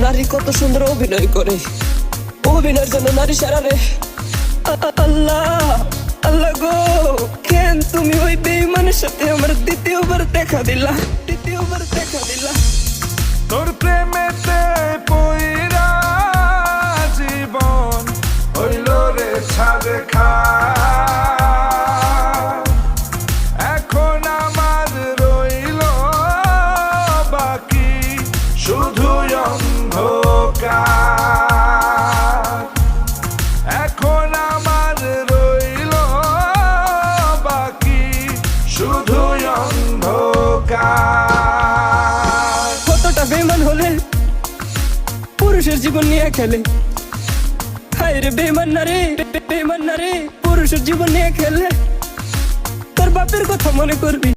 নারী কত সুন্দর অভিনয় করে, অভিনয়ের জন্য নারী সারা রে। আল্লাহ আল্লাহ গো, কেন তুমি ওই বেঈমানের সাথে আমার দ্বিতীয়বার দেখা দিলা? তোর প্রেমেতে পইরা জীবন হইল রে ছাড়ে খা। এখন আমার রইল বাকি শুধু অন্ধকার। এখন আমার রইল বাকি শুধু অন্ধকার। কতটা বেঈমান হলে পুরুষের জীবন নিয়ে খেলে। হায় রে বেঈমান না রে, পুরুষের জীবন নিয়ে খেলে। তোর বাপের কথা মনে করবি।